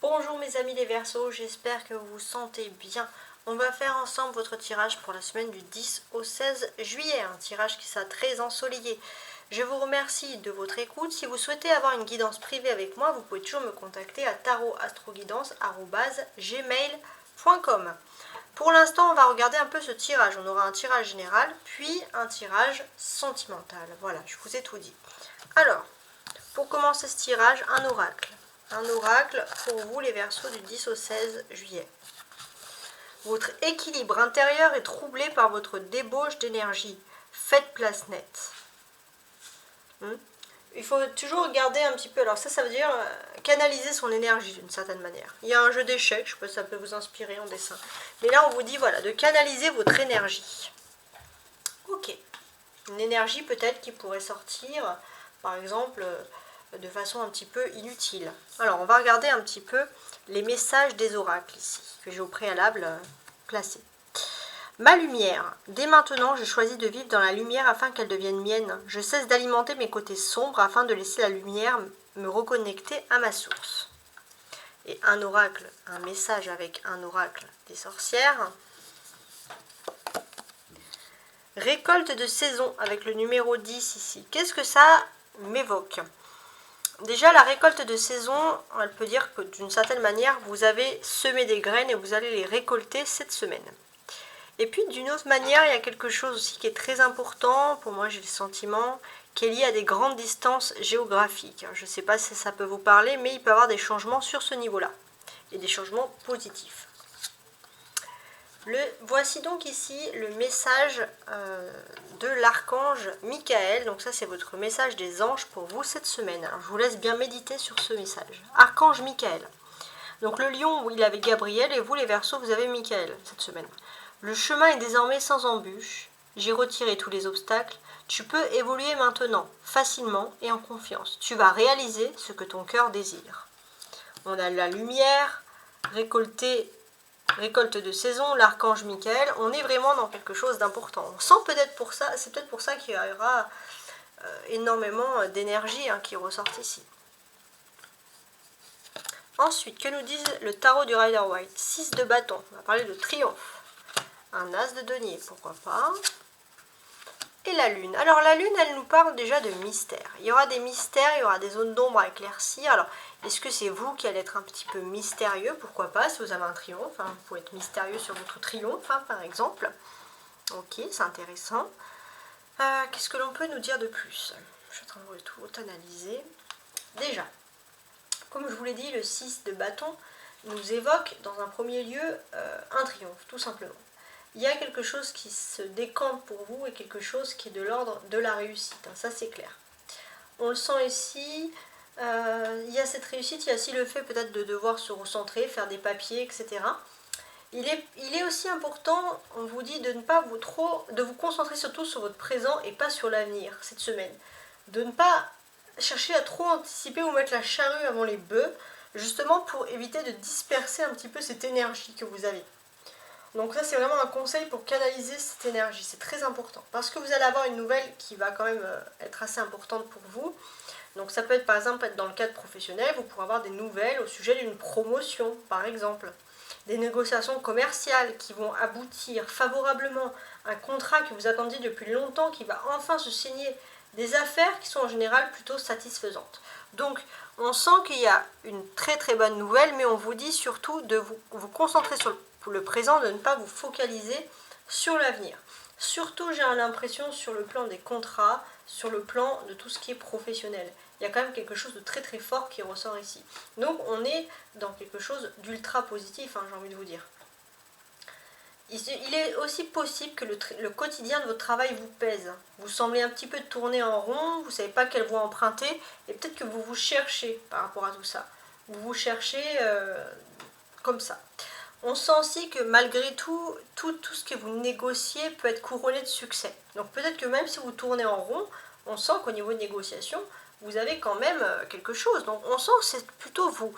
Bonjour mes amis les Verseaux, j'espère que vous vous sentez bien. On va faire ensemble votre tirage pour la semaine du 10 au 16 juillet, un tirage qui sera très ensoleillé. Je vous remercie de votre écoute. Si vous souhaitez avoir une guidance privée avec moi, vous pouvez toujours me contacter à tarotastroguidance@gmail.com. Pour l'instant, on va regarder un peu ce tirage. On aura un tirage général, puis un tirage sentimental. Voilà, je vous ai tout dit. Alors, pour commencer ce tirage, un oracle. Un oracle pour vous les Verseaux du 10 au 16 juillet. Votre équilibre intérieur est troublé par votre débauche d'énergie. Faites place nette. Il faut toujours garder un petit peu, alors ça veut dire canaliser son énergie d'une certaine manière. Il y a un jeu d'échecs, je sais pas si ça peut vous inspirer en dessin. Mais là on vous dit voilà, de canaliser votre énergie. Ok. Une énergie peut-être qui pourrait sortir, par exemple, de façon un petit peu inutile. Alors on va regarder un petit peu les messages des oracles ici, que j'ai au préalable placés. Ma lumière. Dès maintenant, je choisis de vivre dans la lumière afin qu'elle devienne mienne. Je cesse d'alimenter mes côtés sombres afin de laisser la lumière me reconnecter à ma source. Et un oracle, un message avec un oracle des sorcières. Récolte de saison avec le numéro 10 ici. Qu'est-ce que ça m'évoque ? Déjà, la récolte de saison, elle peut dire que d'une certaine manière, vous avez semé des graines et vous allez les récolter cette semaine. Et puis, d'une autre manière, il y a quelque chose aussi qui est très important. Pour moi, j'ai le sentiment qui est lié à des grandes distances géographiques. Je ne sais pas si ça peut vous parler, mais il peut y avoir des changements sur ce niveau-là. Et des changements positifs. Voici donc ici le message de l'archange Michael. Donc ça c'est votre message des anges pour vous cette semaine. Alors je vous laisse bien méditer sur ce message. Archange Michael. Donc le lion, il avait Gabriel et vous les Verseaux, vous avez Michael cette semaine. Le chemin est désormais sans embûche. J'ai retiré tous les obstacles. Tu peux évoluer maintenant, facilement et en confiance. Tu vas réaliser ce que ton cœur désire. On a la lumière, récolte de saison, l'archange Michael, on est vraiment dans quelque chose d'important. On sent peut-être pour ça, c'est peut-être pour ça qu'il y aura énormément d'énergie qui ressort ici. Ensuite, que nous dit le tarot du Rider-Waite ? 6 de bâton, on va parler de triomphe. Un as de denier, pourquoi pas. Et la lune. Alors la lune, elle nous parle déjà de mystère. Il y aura des mystères, il y aura des zones d'ombre à éclaircir. Alors, est-ce que c'est vous qui allez être un petit peu mystérieux ? Pourquoi pas, si vous avez un triomphe. Vous pouvez être mystérieux sur votre triomphe, par exemple. Ok, c'est intéressant. Qu'est-ce que l'on peut nous dire de plus ? Je suis en train de tout analyser. Déjà, comme je vous l'ai dit, le 6 de bâton nous évoque, dans un premier lieu, un triomphe, tout simplement. Il y a quelque chose qui se décante pour vous et quelque chose qui est de l'ordre de la réussite. Ça, c'est clair. On le sent ici. Il y a cette réussite. Il y a aussi le fait peut-être de devoir se recentrer, faire des papiers, etc. Il est aussi important, on vous dit, de ne pas de vous concentrer surtout sur votre présent et pas sur l'avenir cette semaine. De ne pas chercher à trop anticiper ou mettre la charrue avant les bœufs, justement pour éviter de disperser un petit peu cette énergie que vous avez. Donc ça c'est vraiment un conseil pour canaliser cette énergie, c'est très important. Parce que vous allez avoir une nouvelle qui va quand même être assez importante pour vous. Donc ça peut être par exemple dans le cadre professionnel, vous pourrez avoir des nouvelles au sujet d'une promotion par exemple. Des négociations commerciales qui vont aboutir favorablement, un contrat que vous attendiez depuis longtemps qui va enfin se signer, des affaires qui sont en général plutôt satisfaisantes. Donc on sent qu'il y a une très très bonne nouvelle, mais on vous dit surtout de vous concentrer sur le présent, de ne pas vous focaliser sur l'avenir. Surtout, j'ai l'impression sur le plan des contrats, sur le plan de tout ce qui est professionnel. Il y a quand même quelque chose de très très fort qui ressort ici. Donc on est dans quelque chose d'ultra positif, j'ai envie de vous dire. Il est aussi possible que le quotidien de votre travail vous pèse. Vous semblez un petit peu tourner en rond, vous ne savez pas quelle voie emprunter, et peut-être que vous vous cherchez par rapport à tout ça. Vous vous cherchez comme ça. On sent aussi que malgré tout ce que vous négociez peut être couronné de succès. Donc peut-être que même si vous tournez en rond, on sent qu'au niveau de négociation, vous avez quand même quelque chose. Donc on sent que c'est plutôt vous,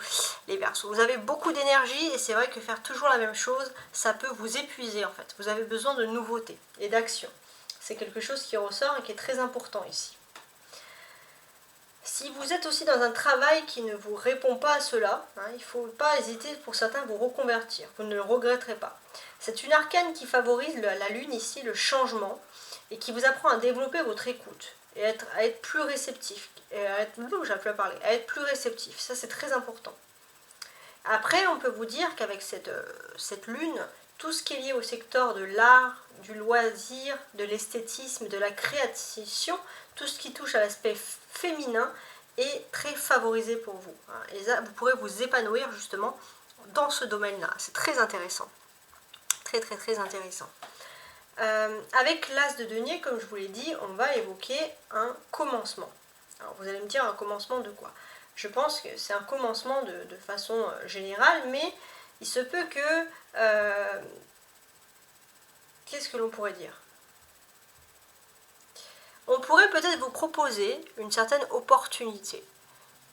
les Verseaux. Vous avez beaucoup d'énergie et c'est vrai que faire toujours la même chose, ça peut vous épuiser en fait. Vous avez besoin de nouveautés et d'action. C'est quelque chose qui ressort et qui est très important ici. Si vous êtes aussi dans un travail qui ne vous répond pas à cela, hein, il ne faut pas hésiter pour certains à vous reconvertir, vous ne le regretterez pas. C'est une arcane qui favorise la lune ici, le changement, et qui vous apprend à développer votre écoute, et à être plus réceptif, et à être plus réceptif, ça c'est très important. Après, on peut vous dire qu'avec cette lune, tout ce qui est lié au secteur de l'art, du loisir, de l'esthétisme, de la création, tout ce qui touche à l'aspect féminin est très favorisé pour vous. Et là, vous pourrez vous épanouir justement dans ce domaine-là. C'est très intéressant. Très très très intéressant. Avec l'as de denier, comme je vous l'ai dit, on va évoquer un commencement. Alors vous allez me dire un commencement de quoi? Je pense que c'est un commencement de façon générale, mais il se peut que... qu'est-ce que l'on pourrait dire? On pourrait peut-être vous proposer une certaine opportunité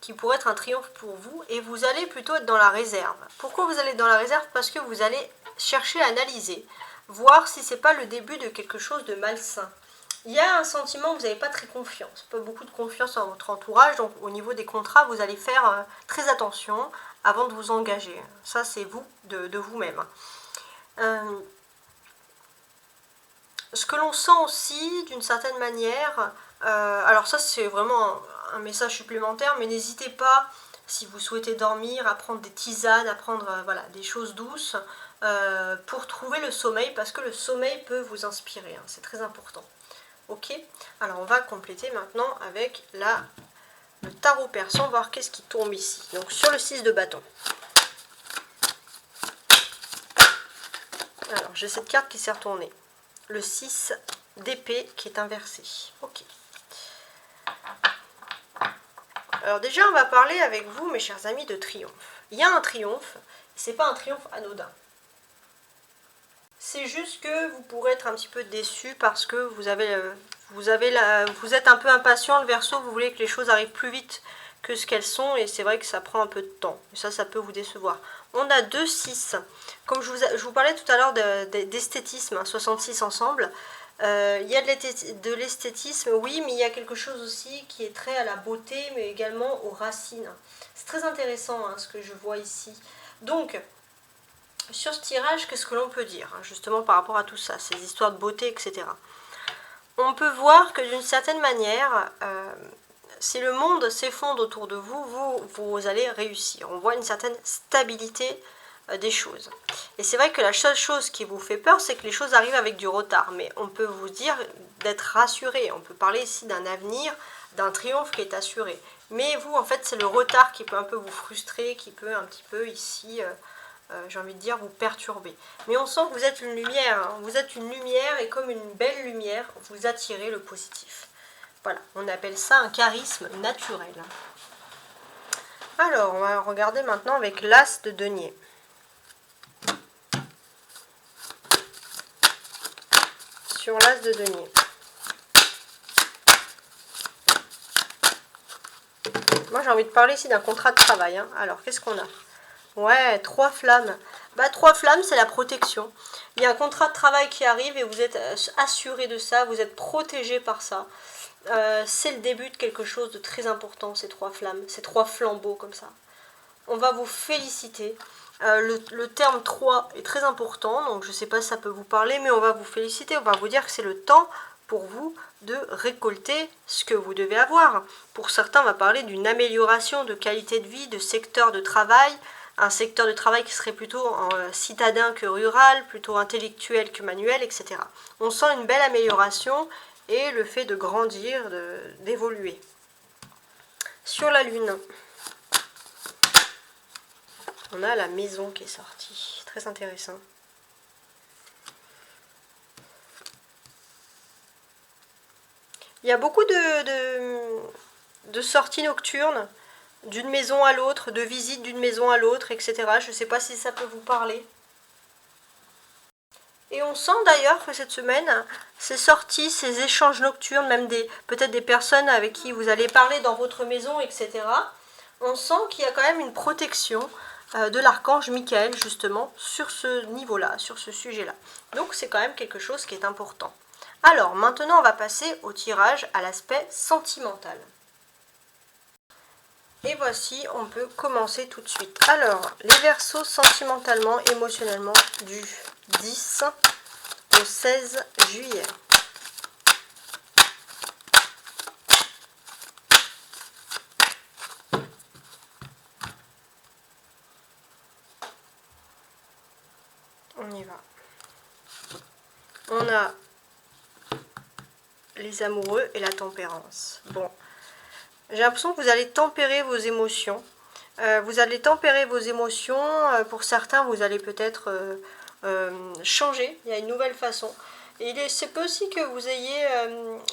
qui pourrait être un triomphe pour vous, et vous allez plutôt être dans la réserve. Pourquoi vous allez être dans la réserve? Parce que vous allez chercher à analyser, voir si c'est pas le début de quelque chose de malsain. Il y a un sentiment où vous n'avez pas très confiance, pas beaucoup de confiance en votre entourage, donc au niveau des contrats, vous allez faire très attention avant de vous engager. Ça, c'est vous, de vous-même. Ce que l'on sent aussi, d'une certaine manière, alors ça c'est vraiment un message supplémentaire, mais n'hésitez pas, si vous souhaitez dormir, à prendre des tisanes, à prendre voilà, des choses douces, pour trouver le sommeil, parce que le sommeil peut vous inspirer, hein, c'est très important. Ok, alors on va compléter maintenant avec le tarot persan, voir qu'est-ce qui tombe ici. Donc sur le 6 de bâton. Alors j'ai cette carte qui s'est retournée. Le 6 d'épée qui est inversé. Ok. Alors déjà on va parler avec vous, mes chers amis, de triomphe. Il y a un triomphe, c'est pas un triomphe anodin. C'est juste que vous pourrez être un petit peu déçu parce que vous êtes un peu impatient, le Verseau, vous voulez que les choses arrivent plus vite que ce qu'elles sont, et c'est vrai que ça prend un peu de temps. Et ça peut vous décevoir. On a 2 6. Comme je vous parlais tout à l'heure d'esthétisme, hein, 66 ensemble. Il y a de l'esthétisme, oui, mais il y a quelque chose aussi qui est trait à la beauté, mais également aux racines. C'est très intéressant, hein, ce que je vois ici. Donc, sur ce tirage, qu'est-ce que l'on peut dire, hein, justement par rapport à tout ça, ces histoires de beauté, etc. On peut voir que d'une certaine manière, si le monde s'effondre autour de vous, vous allez réussir. On voit une certaine stabilité des choses. Et c'est vrai que la seule chose qui vous fait peur, c'est que les choses arrivent avec du retard. Mais on peut vous dire d'être rassuré. On peut parler ici d'un avenir, d'un triomphe qui est assuré. Mais vous, en fait, c'est le retard qui peut un peu vous frustrer, qui peut un petit peu ici... j'ai envie de dire, vous perturber. Mais on sent que vous êtes une lumière, hein. Vous êtes une lumière, et comme une belle lumière, vous attirez le positif. Voilà, on appelle ça un charisme naturel. Alors, on va regarder maintenant avec l'as de denier. Sur l'as de denier. Moi, j'ai envie de parler ici d'un contrat de travail, hein. Alors, qu'est-ce qu'on a? Ouais, 3 flammes. Bah, 3 flammes, c'est la protection. Il y a un contrat de travail qui arrive et vous êtes assuré de ça, vous êtes protégé par ça. C'est le début de quelque chose de très important, ces 3 flammes, ces 3 flambeaux comme ça. On va vous féliciter. Le terme 3 est très important, donc je ne sais pas si ça peut vous parler, mais on va vous féliciter, on va vous dire que c'est le temps pour vous de récolter ce que vous devez avoir. Pour certains, on va parler d'une amélioration de qualité de vie, de secteur de travail, un secteur de travail qui serait plutôt citadin que rural, plutôt intellectuel que manuel, etc. On sent une belle amélioration et le fait de grandir, d'évoluer. Sur la lune, on a la maison qui est sortie. Très intéressant. Il y a beaucoup de sorties nocturnes, d'une maison à l'autre, de visites d'une maison à l'autre, etc. Je ne sais pas si ça peut vous parler. Et on sent d'ailleurs que cette semaine, ces sorties, ces échanges nocturnes, même peut-être des personnes avec qui vous allez parler dans votre maison, etc. On sent qu'il y a quand même une protection de l'archange Michael, justement, sur ce niveau-là, sur ce sujet-là. Donc c'est quand même quelque chose qui est important. Alors, maintenant, on va passer au tirage à l'aspect sentimental. Et voici, on peut commencer tout de suite. Alors, les Verseaux sentimentalement, émotionnellement, du 10 au 16 juillet. On y va. On a les amoureux et la tempérance. Bon, j'ai l'impression que vous allez tempérer vos émotions. Vous allez tempérer vos émotions. Pour certains, vous allez peut-être changer. Il y a une nouvelle façon. Et c'est possible que vous ayez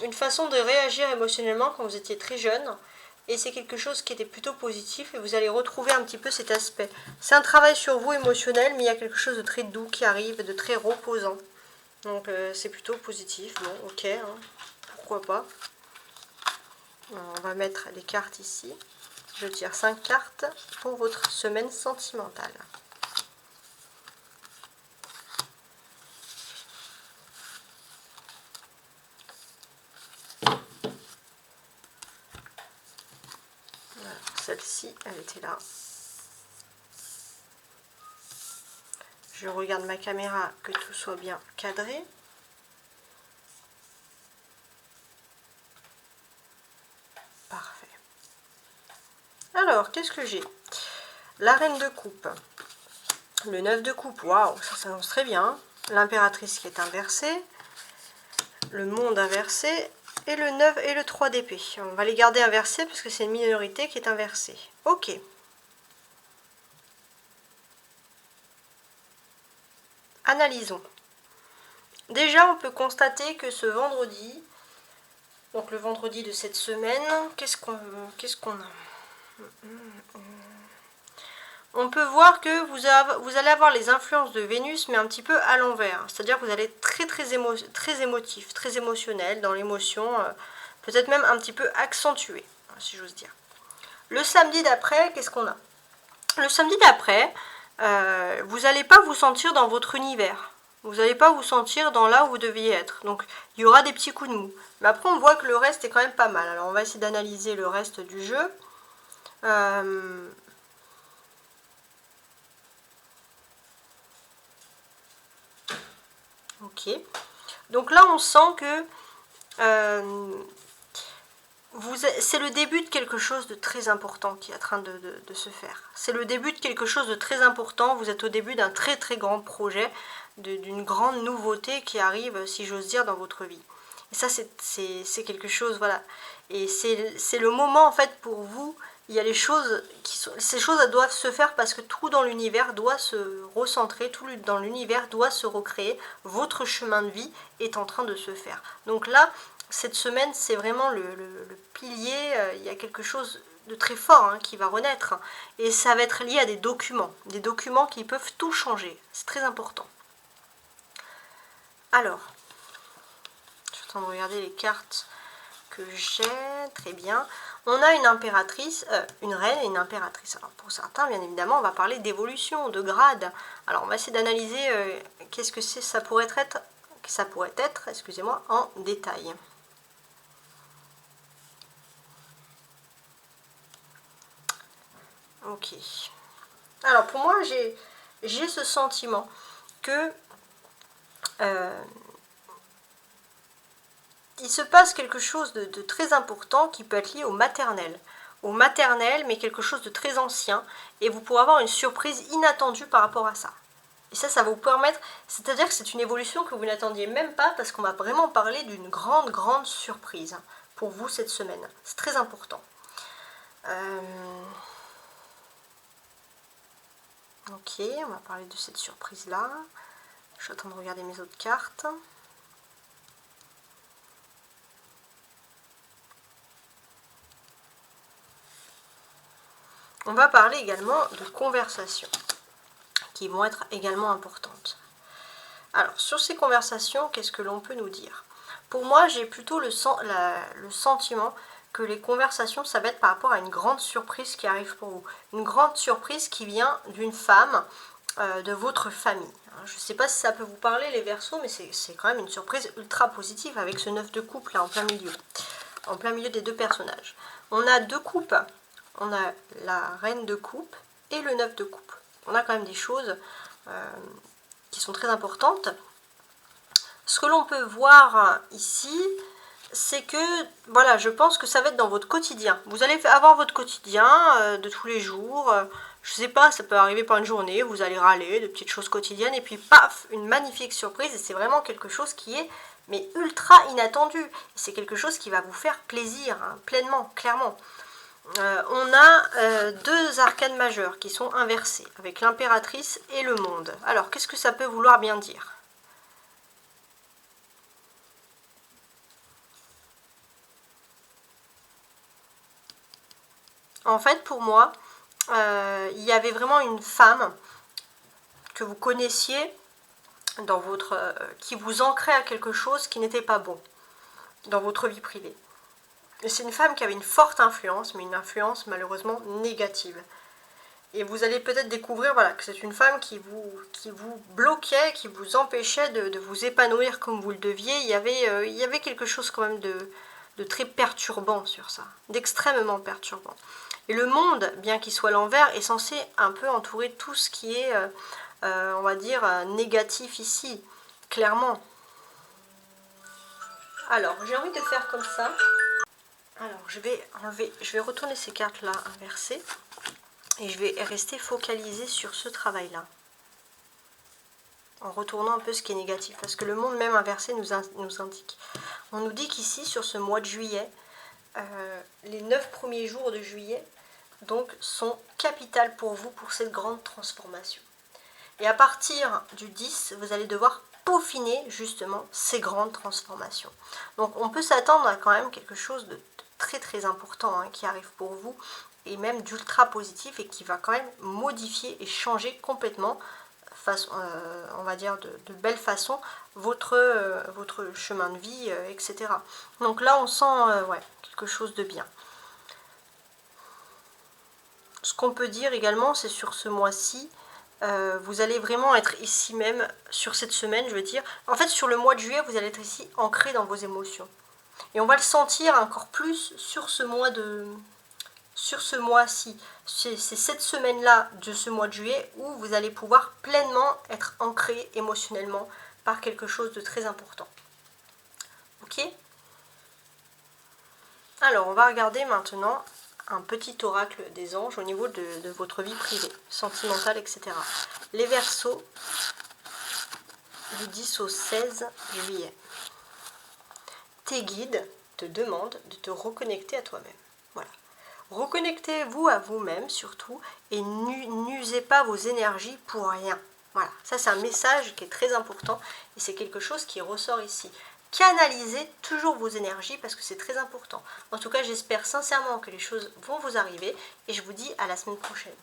une façon de réagir émotionnellement quand vous étiez très jeune. Et c'est quelque chose qui était plutôt positif. Et vous allez retrouver un petit peu cet aspect. C'est un travail sur vous émotionnel, mais il y a quelque chose de très doux qui arrive, de très reposant. Donc c'est plutôt positif. Bon, ok, hein, pourquoi pas. On va mettre les cartes ici. Je tire 5 cartes pour votre semaine sentimentale. Celle-ci, elle était là. Je regarde ma caméra, que tout soit bien cadré. Parfait. Alors, qu'est-ce que j'ai? La reine de coupe. Le 9 de coupe, waouh, ça s'annonce très bien. L'impératrice qui est inversée. Le monde inversé. Et le 9 et le 3 d'épée. On va les garder inversés parce que c'est une minorité qui est inversée. Ok. Analysons. Déjà, on peut constater que ce vendredi, donc le vendredi de cette semaine, qu'est-ce qu'on a? On peut voir que vous allez avoir les influences de Vénus, mais un petit peu à l'envers. C'est-à-dire que vous allez être très émotif, très émotionnel, dans l'émotion, peut-être même un petit peu accentué, si j'ose dire. Le samedi d'après, qu'est-ce qu'on a? Le samedi d'après, vous n'allez pas vous sentir dans votre univers. Vous n'allez pas vous sentir dans là où vous deviez être. Donc, il y aura des petits coups de mou. Mais après, on voit que le reste est quand même pas mal. Alors, on va essayer d'analyser le reste du jeu. Ok. Donc là, on sent que c'est le début de quelque chose de très important qui est en train de se faire. C'est le début de quelque chose de très important. Vous êtes au début d'un très grand projet, d'une grande nouveauté qui arrive, si j'ose dire, dans votre vie. Et ça, c'est quelque chose, voilà. Et c'est le moment, en fait, pour vous. Il y a les choses ces choses doivent se faire parce que tout dans l'univers doit se recentrer, tout dans l'univers doit se recréer. Votre chemin de vie est en train de se faire. Donc là, cette semaine, c'est vraiment le pilier. Il y a quelque chose de très fort hein, qui va renaître. Et ça va être lié à des documents qui peuvent tout changer. C'est très important. Alors, je suis en train de regarder les cartes que j'ai. Très bien. On a une impératrice, une reine et une impératrice. Alors pour certains, bien évidemment, on va parler d'évolution, de grade. Alors on va essayer d'analyser qu'est-ce que ça pourrait être, excusez-moi, en détail. Ok. Alors pour moi, j'ai ce sentiment que il se passe quelque chose de très important qui peut être lié au maternel. Au maternel, mais quelque chose de très ancien. Et vous pourrez avoir une surprise inattendue par rapport à ça. Et ça va vous permettre, c'est-à-dire que c'est une évolution que vous n'attendiez même pas parce qu'on va vraiment parler d'une grande surprise pour vous cette semaine. C'est très important. Ok, on va parler de cette surprise-là. Je suis en train de regarder mes autres cartes. On va parler également de conversations qui vont être également importantes. Alors, sur ces conversations, qu'est-ce que l'on peut nous dire? Pour moi, j'ai plutôt le sentiment que les conversations, ça va être par rapport à une grande surprise qui arrive pour vous. Une grande surprise qui vient d'une femme de votre famille. Je ne sais pas si ça peut vous parler, les Verseaux, mais c'est quand même une surprise ultra positive avec ce 9 de coupe là en plein milieu des deux personnages. On a 2 coupes on a la reine de coupe et le 9 de coupe. On a quand même des choses qui sont très importantes. Ce que l'on peut voir ici, c'est que, voilà, je pense que ça va être dans votre quotidien. Vous allez avoir votre quotidien de tous les jours. Je sais pas, ça peut arriver par une journée, vous allez râler, de petites choses quotidiennes, et puis paf, une magnifique surprise, et c'est vraiment quelque chose qui est, mais ultra inattendu. C'est quelque chose qui va vous faire plaisir, hein, pleinement, clairement. On a deux arcanes majeures qui sont inversées, avec l'impératrice et le monde. Alors, qu'est-ce que ça peut vouloir bien dire ? En fait, pour moi, il y avait vraiment une femme que vous connaissiez dans votre, qui vous ancrait à quelque chose qui n'était pas bon dans votre vie privée. Et c'est une femme qui avait une forte influence, mais une influence malheureusement négative. Et vous allez peut-être découvrir, voilà, que c'est une femme qui vous bloquait, qui vous empêchait de vous épanouir comme vous le deviez. Il y avait quelque chose quand même de très perturbant sur ça, d'extrêmement perturbant. Et le monde, bien qu'il soit l'envers, est censé un peu entourer tout ce qui est, on va dire, négatif ici, clairement. Alors, j'ai envie de faire comme ça. Alors, je vais retourner ces cartes-là inversées. Et je vais rester focalisée sur ce travail-là. En retournant un peu ce qui est négatif. Parce que le monde même inversé nous indique. On nous dit qu'ici, sur ce mois de juillet, les 9 premiers jours de juillet, donc, sont capitales pour vous, pour cette grande transformation. Et à partir du 10, vous allez devoir peaufiner justement ces grandes transformations. Donc, on peut s'attendre à quand même quelque chose de très très important hein, qui arrive pour vous. Et même d'ultra positif et qui va quand même modifier et changer complètement, on va dire de belle façon, votre chemin de vie, etc. Donc là, on sent ouais, quelque chose de bien. Ce qu'on peut dire également, c'est sur ce mois-ci, vous allez vraiment être ici même, sur cette semaine, je veux dire. En fait, sur le mois de juillet, vous allez être ici ancré dans vos émotions. Et on va le sentir encore plus sur ce mois sur ce mois-ci, c'est cette semaine-là de ce mois de juillet où vous allez pouvoir pleinement être ancré émotionnellement par quelque chose de très important. Ok ? Alors, on va regarder maintenant un petit oracle des anges au niveau de votre vie privée, sentimentale, etc. Les Verseaux, du 10 au 16 juillet. Tes guides te demandent de te reconnecter à toi-même. Voilà. Reconnectez-vous à vous-même surtout et n'usez pas vos énergies pour rien. Voilà, ça c'est un message qui est très important et c'est quelque chose qui ressort ici. Canalisez toujours vos énergies parce que c'est très important. En tout cas, j'espère sincèrement que les choses vont vous arriver et je vous dis à la semaine prochaine.